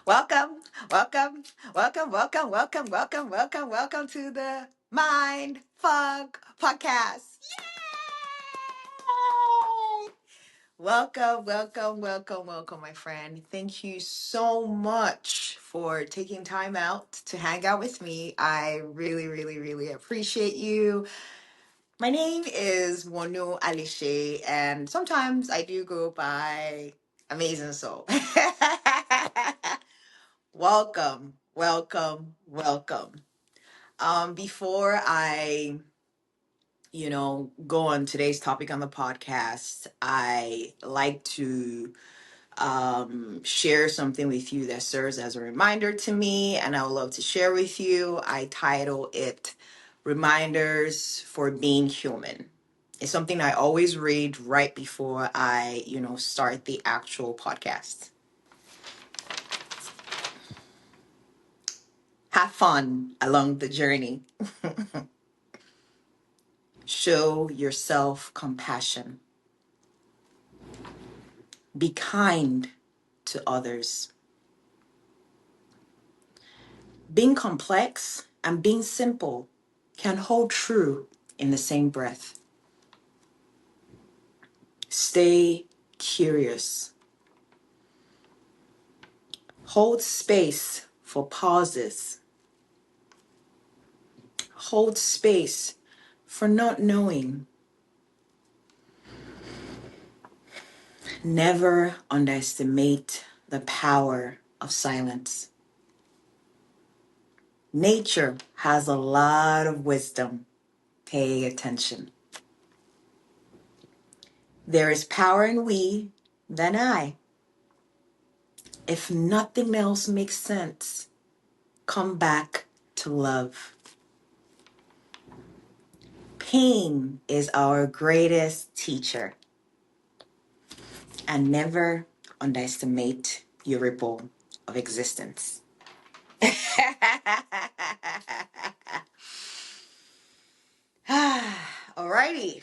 Welcome, welcome, welcome to the Mind Fog Podcast. Yay! Welcome, my friend. Thank you so much for taking time out to hang out with me. I really appreciate you. My name is Wonu Alishe, and sometimes I do go by Amazing Soul. Welcome. Before I, go on today's topic on the podcast, I like to share something with you that serves as a reminder to me, and I would love to share with you. I title it Reminders for Being Human. It's something I always read right before I, start the actual podcast. Have fun along the journey. Show yourself compassion. Be kind to others. Being complex and being simple can hold true in the same breath. Stay curious. Hold space for pauses. Hold space for not knowing. Never underestimate the power of silence. Nature has a lot of wisdom. Pay attention. There is power in we than I. If nothing else makes sense, come back to love. Pain is our greatest teacher. And never underestimate your ripple of existence. Alrighty,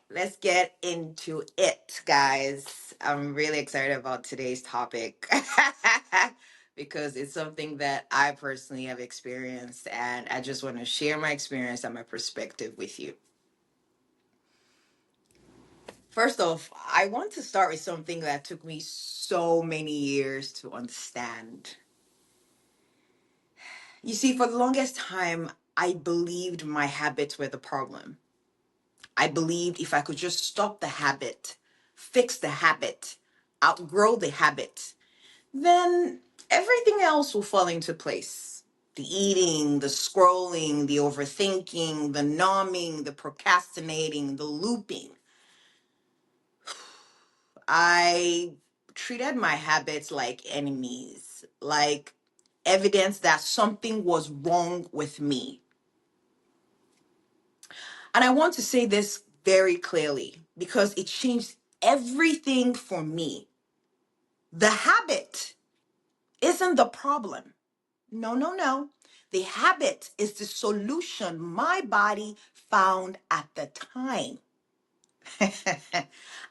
let's get into it, guys. I'm really excited about today's topic because it's something that I personally have experienced, and I just want to share my experience and my perspective with you. First off, I want to start with something that took me so many years to understand. You see, for the longest time, I believed my habits were the problem. I believed if I could just stop the habit, fix the habit, outgrow the habit, then everything else will fall into place. The eating, the scrolling, the overthinking, the numbing, the procrastinating, the looping. I treated my habits like enemies, like evidence that something was wrong with me. And I want to say this very clearly because it changed everything for me. The habit isn't the problem. No. The habit is the solution my body found at the time.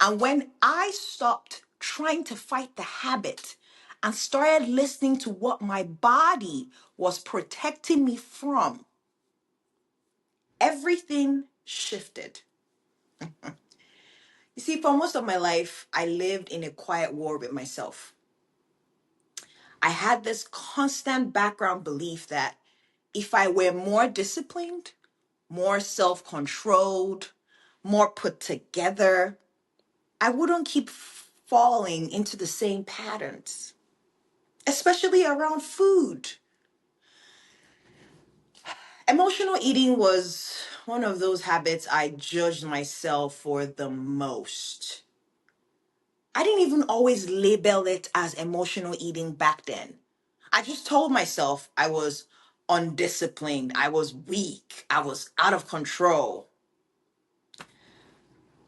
And when I stopped trying to fight the habit and started listening to what my body was protecting me from, everything shifted. You see, for most of my life, I lived in a quiet war with myself. I had this constant background belief that if I were more disciplined, more self controlled, more put together, I wouldn't keep falling into the same patterns, especially around food. Emotional eating was one of those habits I judged myself for the most. I didn't even always label it as emotional eating back then. I just told myself I was undisciplined, I was weak, I was out of control.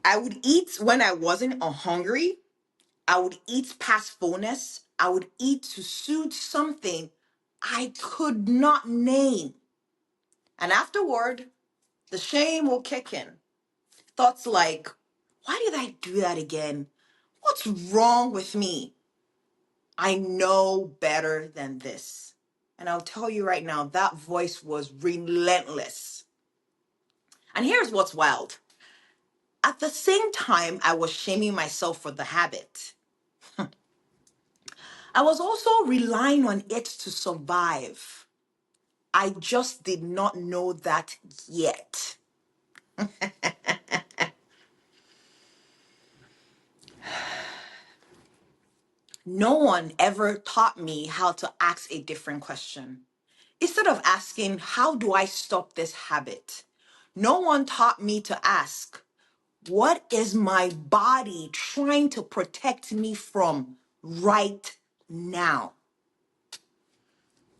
I would eat when I wasn't hungry. I would eat past fullness. I would eat to soothe something I could not name. And afterward, the shame will kick in. Thoughts like, why did I do that again? What's wrong with me? I know better than this. And I'll tell you right now, that voice was relentless. And here's what's wild. At the same time, I was shaming myself for the habit. I was also relying on it to survive. I just did not know that yet. No one ever taught me how to ask a different question. Instead of asking, how do I stop this habit? No one taught me to ask, what is my body trying to protect me from right now?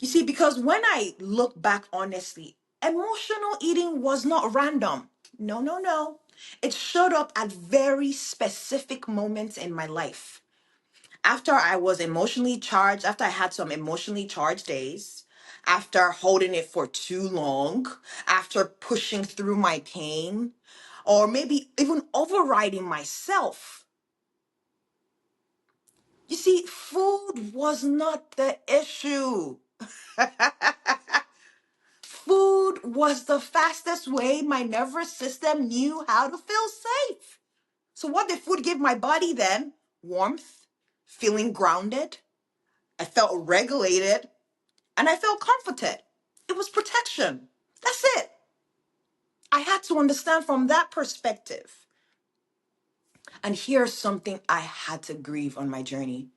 You see, because when I look back honestly, emotional eating was not random. No, no, no. It showed up at very specific moments in my life. After I was emotionally charged, after I had some emotionally charged days, after holding it for too long, after pushing through my pain, or maybe even overriding myself. You see, food was not the issue. Food was the fastest way my nervous system knew how to feel safe. So, what did food give my body then? Warmth, feeling grounded. I felt regulated and I felt comforted. It was protection. That's it. I had to understand from that perspective. And here's something I had to grieve on my journey.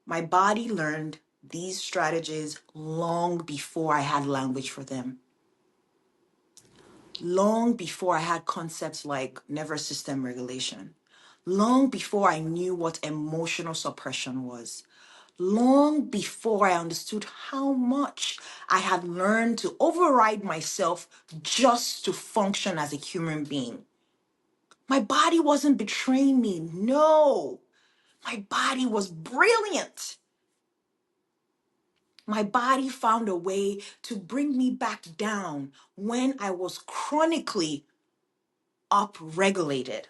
My body learned these strategies long before I had language for them. Long before I had concepts like nervous system regulation. Long before I knew what emotional suppression was. Long before I understood how much I had learned to override myself just to function as a human being. My body wasn't betraying me. No, my body was brilliant. My body found a way to bring me back down when I was chronically upregulated.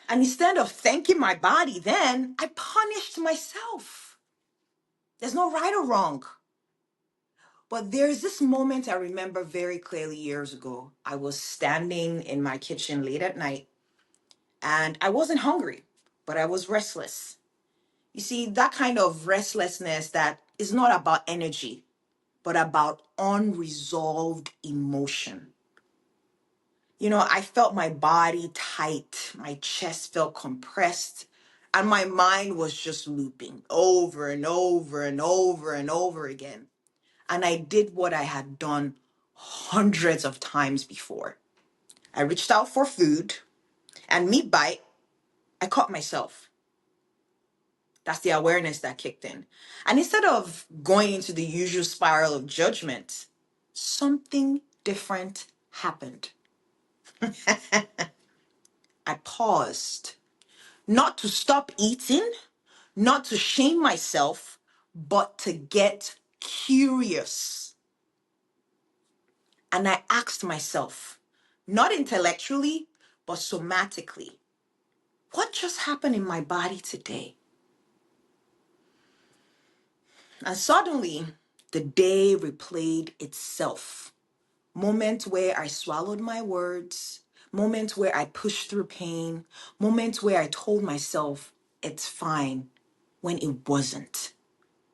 And instead of thanking my body then, I punished myself. There's no right or wrong. But there's this moment I remember very clearly years ago. I was standing in my kitchen late at night and I wasn't hungry, but I was restless. You see, that kind of restlessness that is not about energy, but about unresolved emotion. You know, I felt my body tight, my chest felt compressed, and my mind was just looping over and over and over and over again. And I did what I had done hundreds of times before. I reached out for food, and mid bite, I caught myself. That's the awareness that kicked in. And instead of going into the usual spiral of judgment, something different happened. I paused, not to stop eating, not to shame myself, but to get curious. And I asked myself, not intellectually, but somatically, what just happened in my body today? And suddenly, the day replayed itself. Moments where I swallowed my words, moments where I pushed through pain, moments where I told myself it's fine when it wasn't.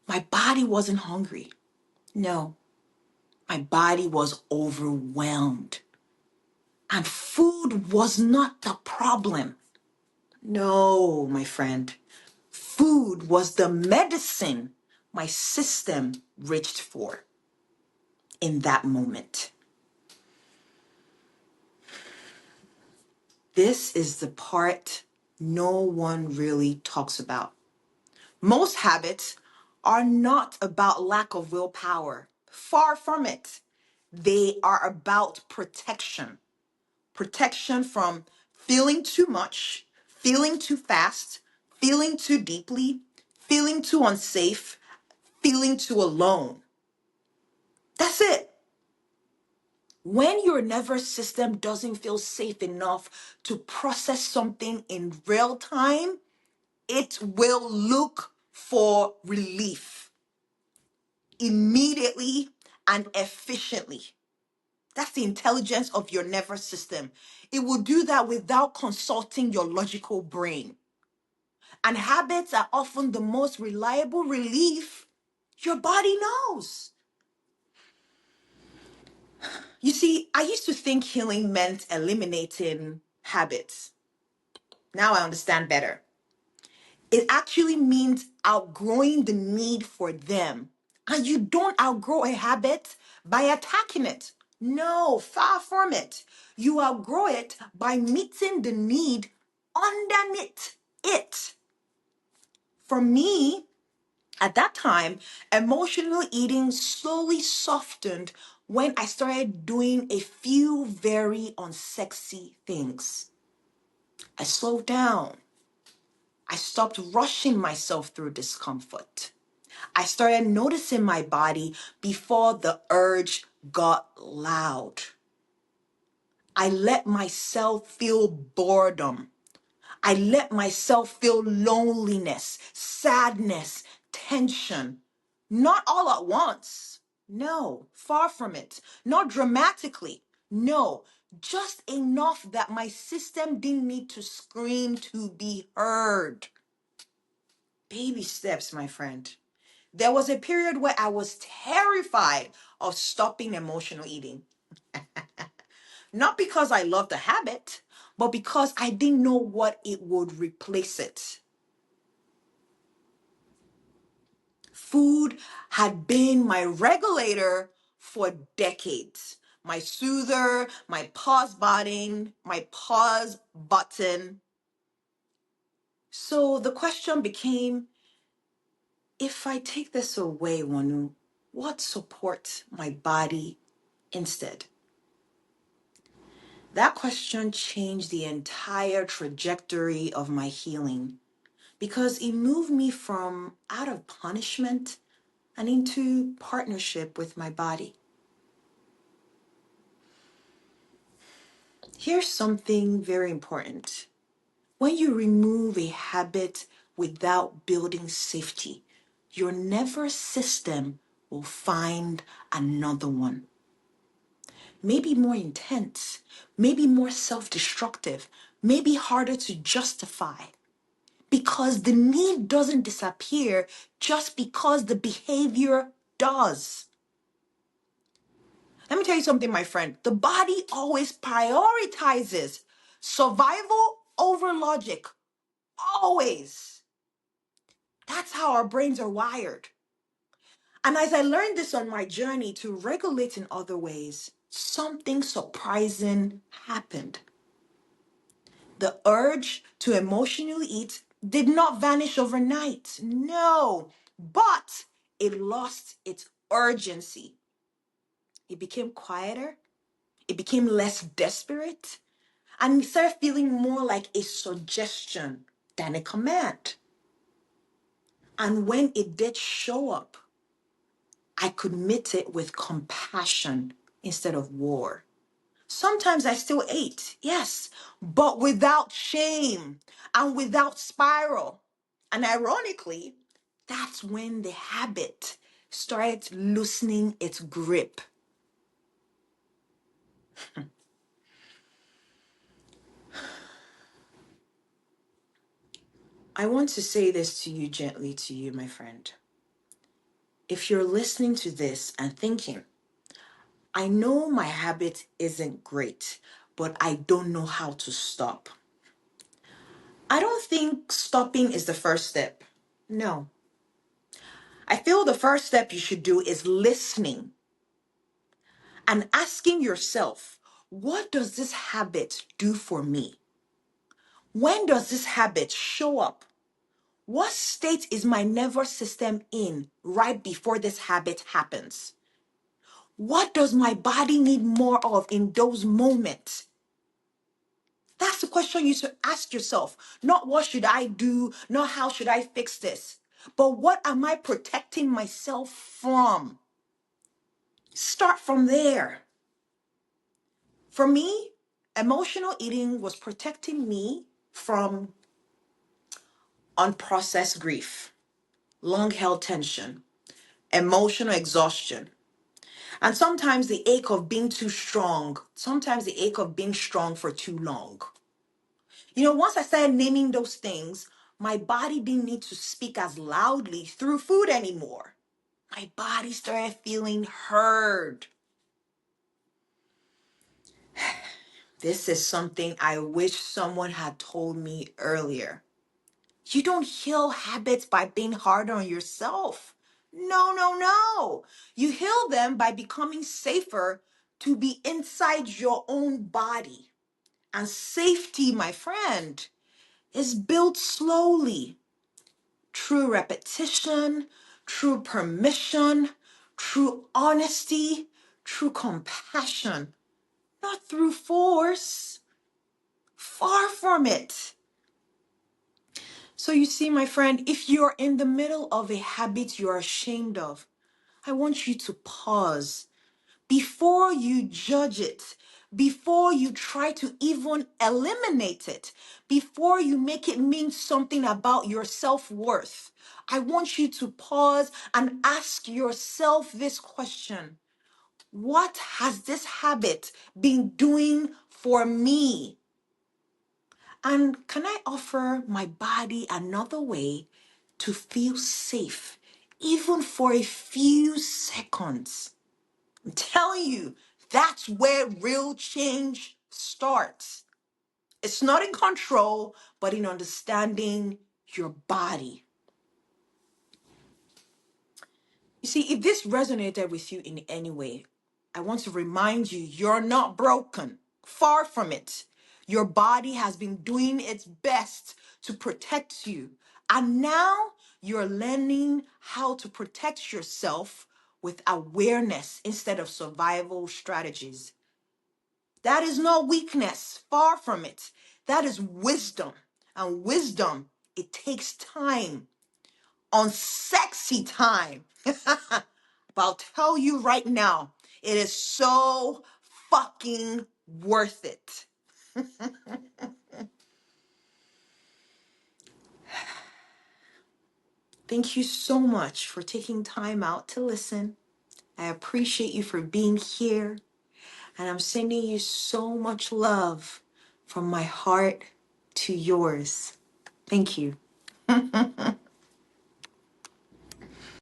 My body wasn't hungry. No, my body was overwhelmed. And food was not the problem. No, my friend. Food was the medicine my system reached for in that moment. This is the part no one really talks about. Most habits are not about lack of willpower. Far from it. They are about protection. Protection from feeling too much, feeling too fast, feeling too deeply, feeling too unsafe, feeling too alone. That's it. When your nervous system doesn't feel safe enough to process something in real time, It will look for relief immediately and efficiently. That's the intelligence of your nervous system. It will do that without consulting your logical brain. And habits are often the most reliable relief your body knows. You see, I used to think healing meant eliminating habits. Now I understand better. It actually means outgrowing the need for them. And you don't outgrow a habit by attacking it. No, far from it. You outgrow it by meeting the need underneath it. For me, at that time, emotional eating slowly softened when I started doing a few very unsexy things. I slowed down. I stopped rushing myself through discomfort. I started noticing my body before the urge got loud. I let myself feel boredom. I let myself feel loneliness, sadness, tension. Not all at once. No, far from it. Not dramatically. No, just enough that my system didn't need to scream to be heard. Baby steps, my friend. There was a period where I was terrified of stopping emotional eating. Not because I loved the habit, but because I didn't know what it would replace it. Food had been my regulator for decades. My soother, my pause button. So the question became, if I take this away, Wonu, what supports my body instead? That question changed the entire trajectory of my healing because it moved me from out of punishment and into partnership with my body. Here's something very important. When you remove a habit without building safety, your nervous system will find another one. Maybe more intense, maybe more self-destructive, maybe harder to justify. Because the need doesn't disappear just because the behavior does. Let me tell you something, my friend. The body always prioritizes survival over logic. Always. That's how our brains are wired. And as I learned this on my journey to regulate in other ways, something surprising happened. The urge to emotionally eat did not vanish overnight. No, but it lost its urgency. It became quieter. It became less desperate. And it started feeling more like a suggestion than a command. And when it did show up, I could meet it with compassion instead of war. Sometimes I still ate, yes, but without shame and without spiral. And ironically, that's when the habit started loosening its grip. I want to say this to you gently, to you, my friend. If you're listening to this and thinking, I know my habit isn't great, but I don't know how to stop. I don't think stopping is the first step. No. I feel the first step you should do is listening and asking yourself, what does this habit do for me? When does this habit show up? What state is my nervous system in right before this habit happens? What does my body need more of in those moments? That's the question you should ask yourself. Not what should I do, not how should I fix this, but what am I protecting myself from? Start from there. For me, emotional eating was protecting me from unprocessed grief, long held tension, emotional exhaustion, and sometimes the ache of being too strong, sometimes the ache of being strong for too long. Once I started naming those things, my body didn't need to speak as loudly through food anymore. My body started feeling heard. This is something I wish someone had told me earlier. You don't heal habits by being harder on yourself. No, no, no. You heal them by becoming safer to be inside your own body. And safety, my friend, is built slowly through repetition, through permission, through honesty, through compassion, not through force. Far from it. So you see, my friend, if you're in the middle of a habit you're ashamed of, I want you to pause before you judge it, before you try to even eliminate it, before you make it mean something about your self-worth. I want you to pause and ask yourself this question. What has this habit been doing for me? And can I offer my body another way to feel safe, even for a few seconds? I'm telling you, that's where real change starts. It's not in control, but in understanding your body. You see, if this resonated with you in any way, I want to remind you, you're not broken. Far from it. Your body has been doing its best to protect you. And now you're learning how to protect yourself with awareness instead of survival strategies. That is no weakness. Far from it. That is wisdom. And wisdom, it takes time, unsexy time. But I'll tell you right now, it is so fucking worth it. Thank you so much for taking time out to listen. I appreciate you for being here. And I'm sending you so much love from my heart to yours. Thank you.